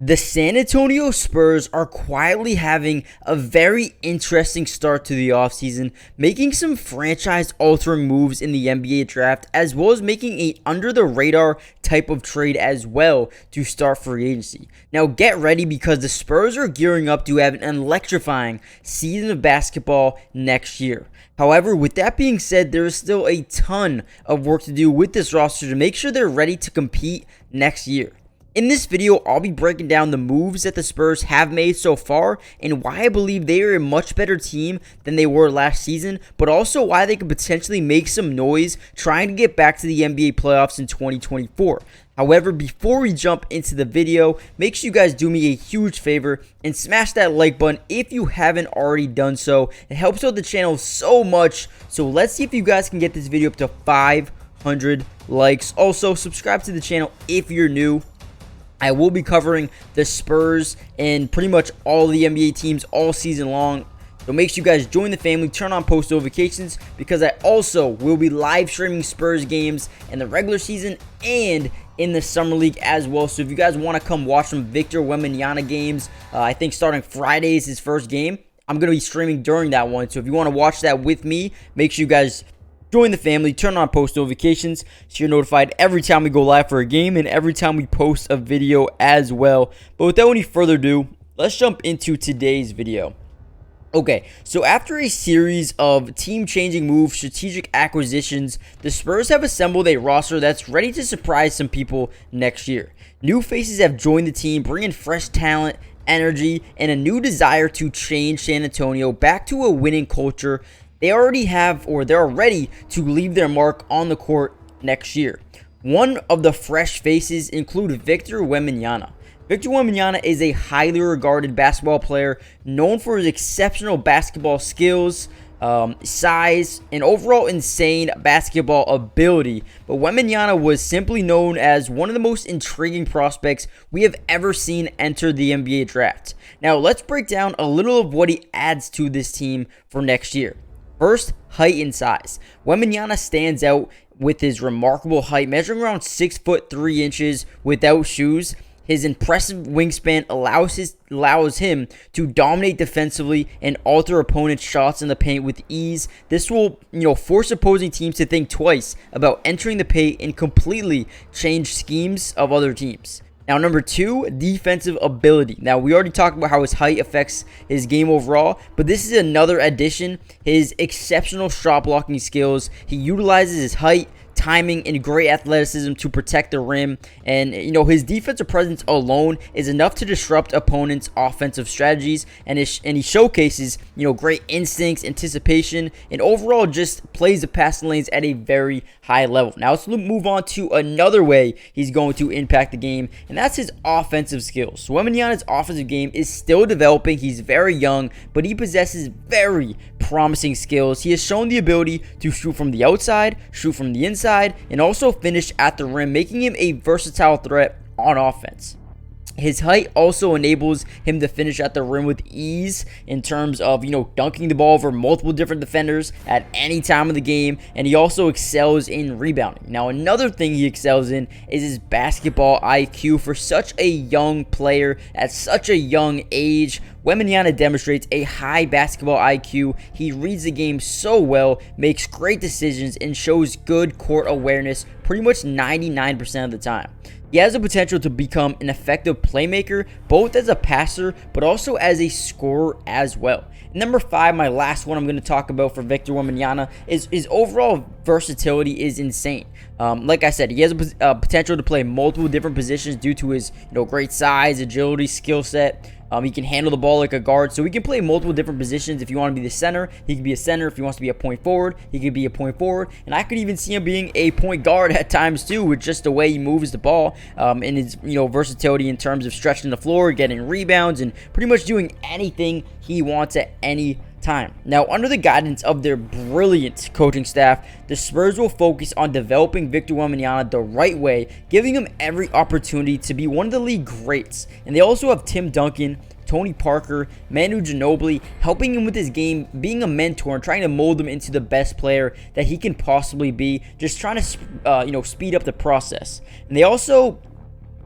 The San Antonio Spurs are quietly having a very interesting start to the offseason, making some franchise-altering moves in the NBA draft, as well as making a under-the-radar type of trade as well to start free agency. Now get ready, because the Spurs are gearing up to have an electrifying season of basketball next year. However, with that being said, there is still a ton of work to do with this roster to make sure they're ready to compete next year. In this video, I'll be breaking down the moves that the Spurs have made so far and why I believe they are a much better team than they were last season, but also why they could potentially make some noise trying to get back to the NBA playoffs in 2024. However, before we jump into the video, make sure you guys do me a huge favor and smash that like button if you haven't already done so. It helps out the channel so much. So let's see if you guys can get this video up to 500 likes. Also, subscribe to the channel if you're new. I will be covering the Spurs and pretty much all the NBA teams all season long. So make sure you guys join the family, turn on post notifications, because I also will be live streaming Spurs games in the regular season and in the summer league as well. So if you guys want to come watch some Victor Wembanyama games, I think starting Friday is his first game. I'm going to be streaming during that one. So if you want to watch that with me, make sure you guys join the family, turn on post notifications so you're notified every time we go live for a game and every time we post a video as well. But without any further ado, let's jump into today's video. Okay, so after a series of team-changing moves, strategic acquisitions, the Spurs have assembled a roster that's ready to surprise some people next year. New faces have joined the team, bringing fresh talent, energy, and a new desire to change San Antonio back to a winning culture. They already have, or they're ready to leave their mark on the court next year. One of the fresh faces include Victor Wembanyama. Victor Wembanyama is a highly regarded basketball player known for his exceptional basketball skills, size, and overall insane basketball ability. But Wembanyama was simply known as one of the most intriguing prospects we have ever seen enter the NBA draft. Now let's break down a little of what he adds to this team for next year. First, height and size. Wembanyama stands out with his remarkable height, measuring around 6'3" without shoes. His impressive wingspan allows him to dominate defensively and alter opponents' shots in the paint with ease. This will, force opposing teams to think twice about entering the paint and completely change schemes of other teams. Now, number two, defensive ability. Now, we already talked about how his height affects his game overall, but this is another addition. His exceptional shot blocking skills. He utilizes his height, timing, and great athleticism to protect the rim, and his defensive presence alone is enough to disrupt opponents' offensive strategies, and he showcases great instincts, anticipation, and overall just plays the passing lanes at a very high level. Now let's move on to another way he's going to impact the game, and that's his offensive skills. So Wembanyama's offensive game is still developing. He's very young, but he possesses very promising skills. He has shown the ability to shoot from the outside, shoot from the inside, and also finish at the rim, making him a versatile threat on offense. His height also enables him to finish at the rim with ease in terms of, dunking the ball over multiple different defenders at any time of the game, and he also excels in rebounding. Now, another thing he excels in is his basketball IQ. For such a young player at such a young age, Wembanyama demonstrates a high basketball IQ. He reads the game so well, makes great decisions, and shows good court awareness pretty much 99% of the time. He has the potential to become an effective playmaker, both as a passer, but also as a scorer as well. Number five, my last one I'm going to talk about for Victor Wembanyama, is his overall versatility is insane. Like I said, he has a potential to play multiple different positions due to his great size, agility, skill set. He can handle the ball like a guard, so he can play multiple different positions. If you want to be the center, he can be a center. If he wants to be a point forward, he could be a point forward. And I could even see him being a point guard at times too, with just the way he moves the ball, and his versatility in terms of stretching the floor, getting rebounds, and pretty much doing anything he wants at any time. Now, under the guidance of their brilliant coaching staff, the Spurs will focus on developing Victor Wembanyama the right way, giving him every opportunity to be one of the league greats. And they also have Tim Duncan, Tony Parker, Manu Ginobili, helping him with his game, being a mentor and trying to mold him into the best player that he can possibly be, just trying to speed up the process. And they also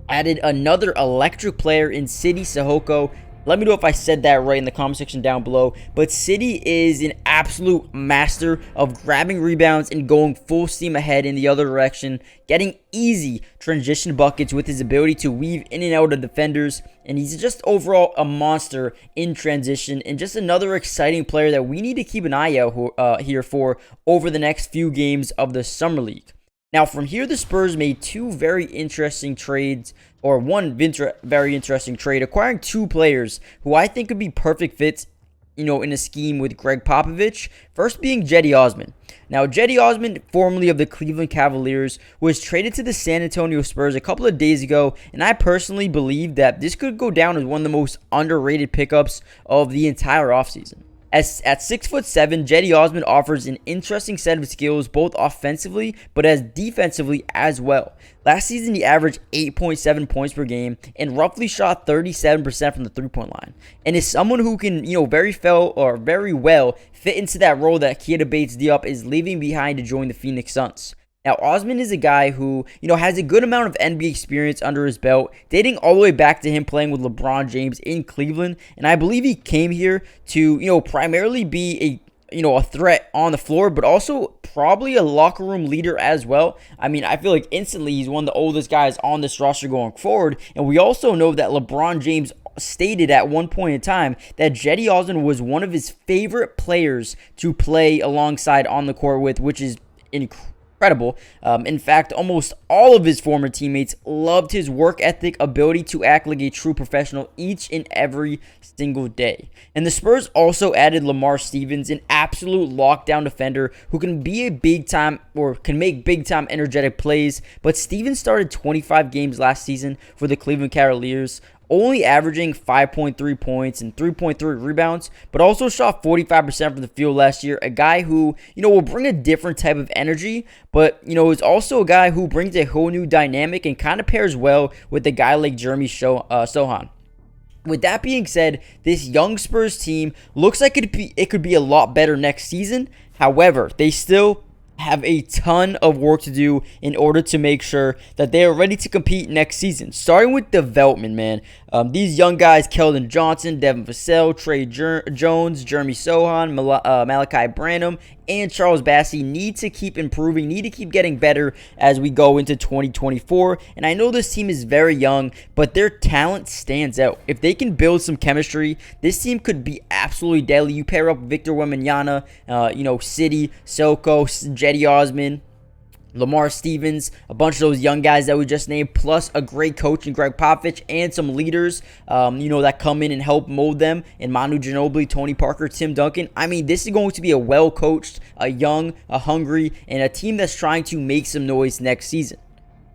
Added another electric player in City Sissoko. Let me know if I said that right in the comment section down below. But City is an absolute master of grabbing rebounds and going full steam ahead in the other direction, getting easy transition buckets with his ability to weave in and out of defenders. And he's just overall a monster in transition, and just another exciting player that we need to keep an eye out here for over the next few games of the Summer League. Now, from here, the Spurs made two very interesting trades, or one very interesting trade, acquiring two players who I think could be perfect fits, in a scheme with Greg Popovich. First being Cedi Osman. Now, Cedi Osman, formerly of the Cleveland Cavaliers, was traded to the San Antonio Spurs a couple of days ago, and I personally believe that this could go down as one of the most underrated pickups of the entire offseason. At 6'7", Cedi Osman offers an interesting set of skills both offensively but as defensively as well. Last season, he averaged 8.7 points per game and roughly shot 37% from the three-point line, and is someone who can, very well fit into that role that Keita Bates-Diop is leaving behind to join the Phoenix Suns. Now, Osman is a guy who, has a good amount of NBA experience under his belt, dating all the way back to him playing with LeBron James in Cleveland. And I believe he came here to, primarily be a threat on the floor, but also probably a locker room leader as well. I mean, I feel like instantly he's one of the oldest guys on this roster going forward. And we also know that LeBron James stated at one point in time that Cedi Osman was one of his favorite players to play alongside on the court with, which is incredible. In fact, almost all of his former teammates loved his work ethic, ability to act like a true professional each and every single day. And the Spurs also added Lamar Stevens, an absolute lockdown defender who can be can make big time energetic plays. But Stevens started 25 games last season for the Cleveland Cavaliers, only averaging 5.3 points and 3.3 rebounds, but also shot 45% from the field last year. A guy who, will bring a different type of energy, but, is also a guy who brings a whole new dynamic and kind of pairs well with a guy like Jeremy Sohan. With that being said, this young Spurs team looks like it could be a lot better next season. However, they still have a ton of work to do in order to make sure that they are ready to compete next season. Starting with development, man. These young guys, Keldon Johnson, Devin Vassell, Trey Jones, Jeremy Sohan, Malachi Branham, and Charles Bassey need to keep improving, need to keep getting better as we go into 2024. And I know this team is very young, but their talent stands out. If they can build some chemistry, this team could be absolutely deadly. You pair up Victor Wembanyama, City, Soko, Cedi Osman, Lamar Stevens, a bunch of those young guys that we just named, plus a great coach in Greg Popovich and some leaders, that come in and help mold them, and Manu Ginobili, Tony Parker, Tim Duncan. I mean, this is going to be a well-coached, a young, a hungry, and a team that's trying to make some noise next season.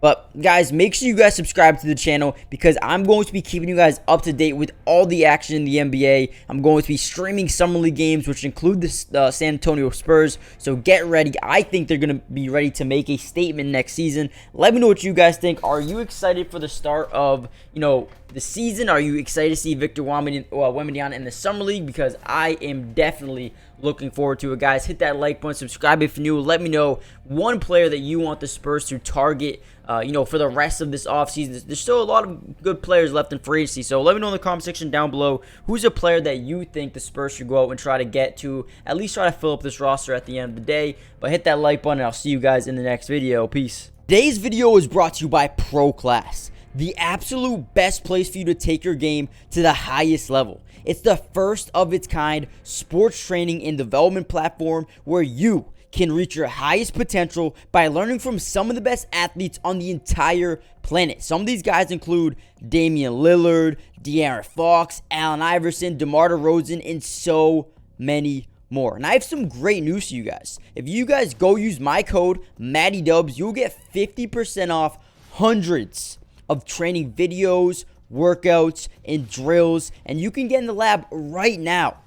But guys, make sure you guys subscribe to the channel, because I'm going to be keeping you guys up to date with all the action in the NBA. I'm going to be streaming Summer League games, which include the San Antonio Spurs. So get ready. I think they're going to be ready to make a statement next season. Let me know what you guys think. Are you excited for the start of, the season? Are you excited to see Victor Wembanyama in the Summer League? Because I am definitely looking forward to it, guys. Hit that like button, subscribe if you're new. Let me know one player that you want the Spurs to target, for the rest of this offseason. There's still a lot of good players left in free agency, so let me know in the comment section down below who's a player that you think the Spurs should go out and try to get to, at least try to fill up this roster at the end of the day. But hit that like button, and I'll see you guys in the next video. Peace. Today's video is brought to you by ProClass, the absolute best place for you to take your game to the highest level. It's the first of its kind sports training and development platform where you can reach your highest potential by learning from some of the best athletes on the entire planet. Some of these guys include Damian Lillard, De'Aaron Fox, Allen Iverson, DeMar DeRozan, and so many more. And I have some great news for you guys. If you guys go use my code MattyDubs, you'll get 50% off hundreds of training videos, workouts, and drills, and you can get in the lab right now.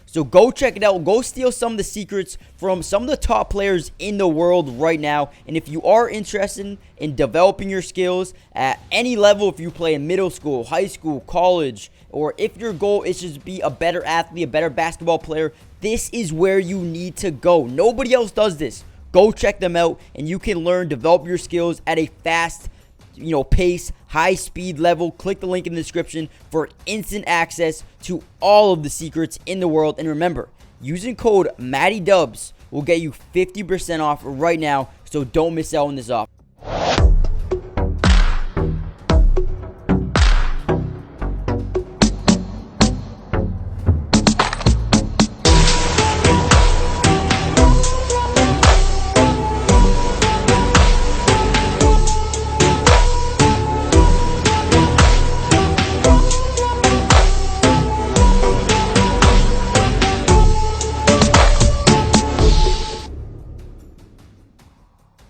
So go check it out. Go steal some of the secrets from some of the top players in the world right now. And if you are interested in developing your skills at any level, if you play in middle school, high school, college, or if your goal is just to be a better athlete, a better basketball player, this is where you need to go. Nobody else does this. Go check them out, and you can learn, develop your skills at a fast pace, high speed level. Click the link in the description for instant access to all of the secrets in the world. And remember, using code MattyDubs will get you 50% off right now, so don't miss out on this offer.